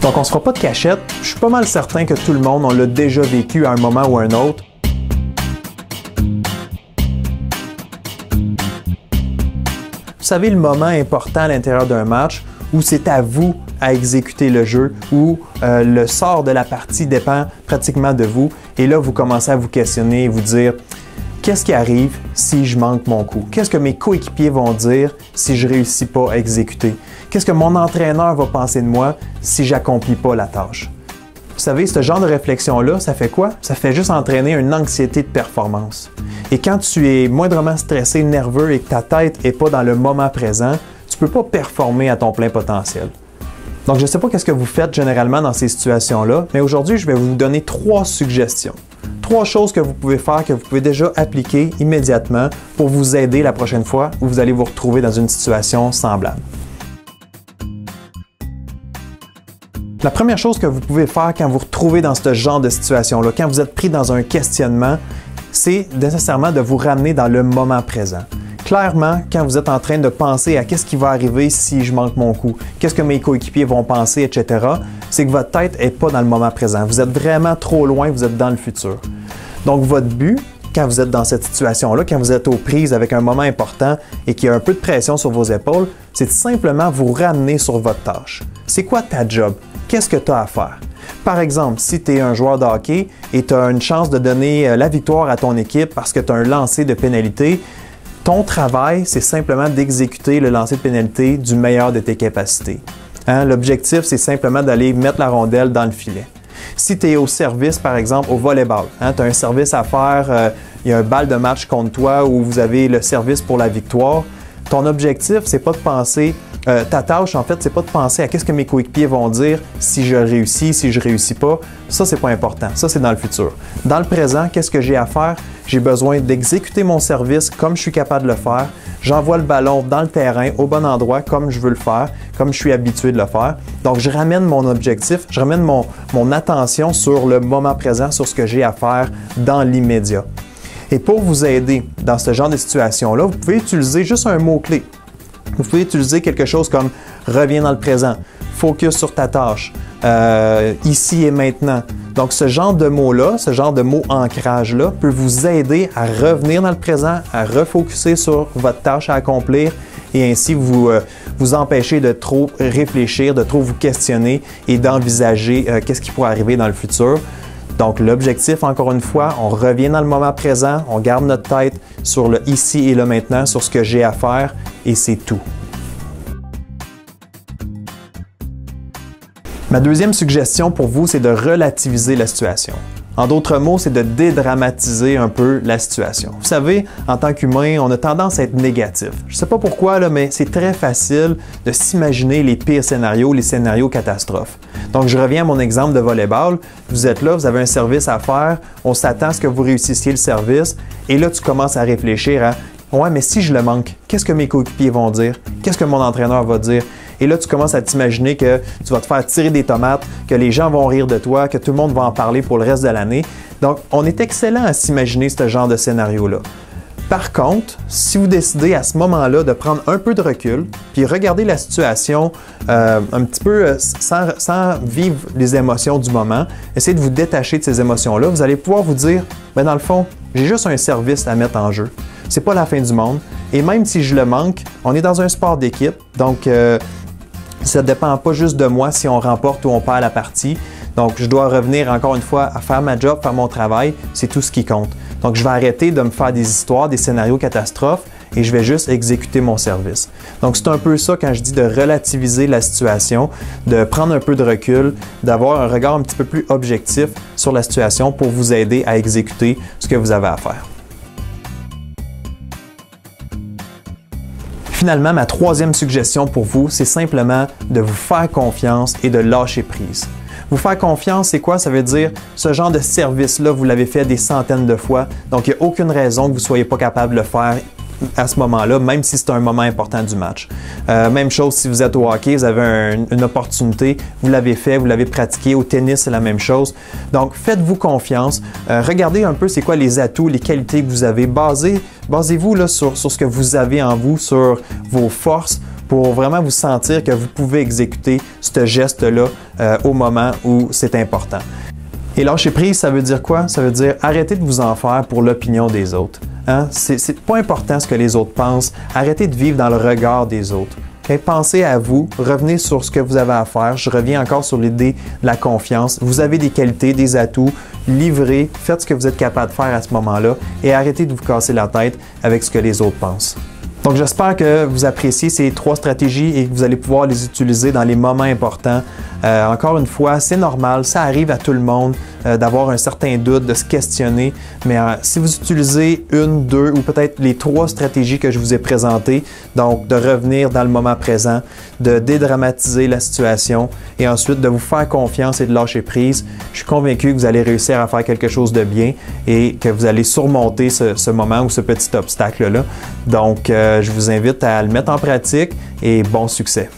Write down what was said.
Donc on se fera pas de cachette, je suis pas mal certain que tout le monde, on l'a déjà vécu à un moment ou à un autre. Vous savez, le moment important à l'intérieur d'un match où c'est à vous à exécuter le jeu, où le sort de la partie dépend pratiquement de vous. Et là, vous commencez à vous questionner et vous dire « Qu'est-ce qui arrive si je manque mon coup? Qu'est-ce que mes coéquipiers vont dire si je ne réussis pas à exécuter? Qu'est-ce que mon entraîneur va penser de moi si je n'accomplis pas la tâche? » Vous savez, ce genre de réflexion-là, ça fait quoi? Ça fait juste entraîner une anxiété de performance. Et quand tu es moindrement stressé, nerveux et que ta tête n'est pas dans le moment présent, tu ne peux pas performer à ton plein potentiel. Donc, je ne sais pas qu'est-ce que vous faites généralement dans ces situations-là, mais aujourd'hui, je vais vous donner 3 suggestions. 3 choses que vous pouvez faire, que vous pouvez déjà appliquer immédiatement pour vous aider la prochaine fois où vous allez vous retrouver dans une situation semblable. La première chose que vous pouvez faire quand vous vous retrouvez dans ce genre de situation-là, quand vous êtes pris dans un questionnement, c'est nécessairement de vous ramener dans le moment présent. Clairement, quand vous êtes en train de penser à qu'est-ce qui va arriver si je manque mon coup, qu'est-ce que mes coéquipiers vont penser, etc., c'est que votre tête n'est pas dans le moment présent. Vous êtes vraiment trop loin, vous êtes dans le futur. Donc, votre but, quand vous êtes dans cette situation-là, quand vous êtes aux prises avec un moment important et qu'il y a un peu de pression sur vos épaules, c'est de simplement vous ramener sur votre tâche. C'est quoi ta job? Qu'est-ce que tu as à faire? Par exemple, si tu es un joueur de hockey et tu as une chance de donner la victoire à ton équipe parce que tu as un lancer de pénalité, ton travail, c'est simplement d'exécuter le lancer de pénalité du meilleur de tes capacités. Hein? L'objectif, c'est simplement d'aller mettre la rondelle dans le filet. Si tu es au service, par exemple, au volleyball, hein, tu as un service à faire, il y a un balle de match contre toi où vous avez le service pour la victoire, ton objectif, c'est pas de penser, ta tâche, en fait, c'est pas de penser à qu'est-ce que mes coéquipiers vont dire si je réussis, si je réussis pas. Ça, c'est pas important. Ça, c'est dans le futur. Dans le présent, qu'est-ce que j'ai à faire? J'ai besoin d'exécuter mon service comme je suis capable de le faire. J'envoie le ballon dans le terrain, au bon endroit, comme je veux le faire, comme je suis habitué de le faire. Donc, je ramène mon objectif, je ramène mon attention sur le moment présent, sur ce que j'ai à faire dans l'immédiat. Et pour vous aider dans ce genre de situation-là, vous pouvez utiliser juste un mot-clé. Vous pouvez utiliser quelque chose comme « reviens dans le présent »,« focus sur ta tâche »,« ici et maintenant ». Donc, ce genre de mots-là, ce genre de mot ancrage-là peut vous aider à revenir dans le présent, à refocuser sur votre tâche à accomplir et ainsi vous empêcher de trop réfléchir, de trop vous questionner et d'envisager qu'est-ce qui pourrait arriver dans le futur. Donc, l'objectif, encore une fois, on revient dans le moment présent, on garde notre tête sur le ici et le maintenant, sur ce que j'ai à faire et c'est tout. Ma deuxième suggestion pour vous, c'est de relativiser la situation. En d'autres mots, c'est de dédramatiser un peu la situation. Vous savez, en tant qu'humain, on a tendance à être négatif. Je ne sais pas pourquoi, là, mais c'est très facile de s'imaginer les pires scénarios, les scénarios catastrophes. Donc, je reviens à mon exemple de volleyball. Vous êtes là, vous avez un service à faire, on s'attend à ce que vous réussissiez le service, et là, tu commences à réfléchir à « Ouais, mais si je le manque, qu'est-ce que mes coéquipiers vont dire? Qu'est-ce que mon entraîneur va dire? » Et là, tu commences à t'imaginer que tu vas te faire tirer des tomates, que les gens vont rire de toi, que tout le monde va en parler pour le reste de l'année. Donc, on est excellent à s'imaginer ce genre de scénario-là. Par contre, si vous décidez à ce moment-là de prendre un peu de recul, puis regarder la situation un petit peu sans vivre les émotions du moment, essayez de vous détacher de ces émotions-là, vous allez pouvoir vous dire, bien dans le fond, j'ai juste un service à mettre en jeu. C'est pas la fin du monde. Et même si je le manque, on est dans un sport d'équipe, donc ça ne dépend pas juste de moi si on remporte ou on perd la partie. Donc, je dois revenir encore une fois à faire ma job, faire mon travail, c'est tout ce qui compte. Donc, je vais arrêter de me faire des histoires, des scénarios catastrophes et je vais juste exécuter mon service. Donc, c'est un peu ça quand je dis de relativiser la situation, de prendre un peu de recul, d'avoir un regard un petit peu plus objectif sur la situation pour vous aider à exécuter ce que vous avez à faire. Finalement, ma troisième suggestion pour vous, c'est simplement de vous faire confiance et de lâcher prise. Vous faire confiance, c'est quoi? Ça veut dire ce genre de service-là, vous l'avez fait des centaines de fois, donc il n'y a aucune raison que vous ne soyez pas capable de le faire à ce moment-là, même si c'est un moment important du match. Même chose si vous êtes au hockey, vous avez une opportunité, vous l'avez fait, vous l'avez pratiqué. Au tennis, c'est la même chose. Donc, faites-vous confiance. Regardez un peu c'est quoi les atouts, les qualités que vous avez. Basez-vous là, sur ce que vous avez en vous, sur vos forces pour vraiment vous sentir que vous pouvez exécuter ce geste-là au moment où c'est important. Et lâcher prise, ça veut dire quoi? Ça veut dire arrêtez de vous en faire pour l'opinion des autres. Hein? C'est pas important ce que les autres pensent. Arrêtez de vivre dans le regard des autres. Okay? Pensez à vous, revenez sur ce que vous avez à faire. Je reviens encore sur l'idée de la confiance. Vous avez des qualités, des atouts. Livrez, faites ce que vous êtes capable de faire à ce moment-là et arrêtez de vous casser la tête avec ce que les autres pensent. Donc, j'espère que vous appréciez ces 3 stratégies et que vous allez pouvoir les utiliser dans les moments importants. Encore une fois, c'est normal, ça arrive à tout le monde d'avoir un certain doute, de se questionner, mais si vous utilisez 1, 2 ou peut-être les 3 stratégies que je vous ai présentées, donc de revenir dans le moment présent, de dédramatiser la situation et ensuite de vous faire confiance et de lâcher prise, je suis convaincu que vous allez réussir à faire quelque chose de bien et que vous allez surmonter ce moment ou ce petit obstacle-là. Donc, je vous invite à le mettre en pratique et bon succès.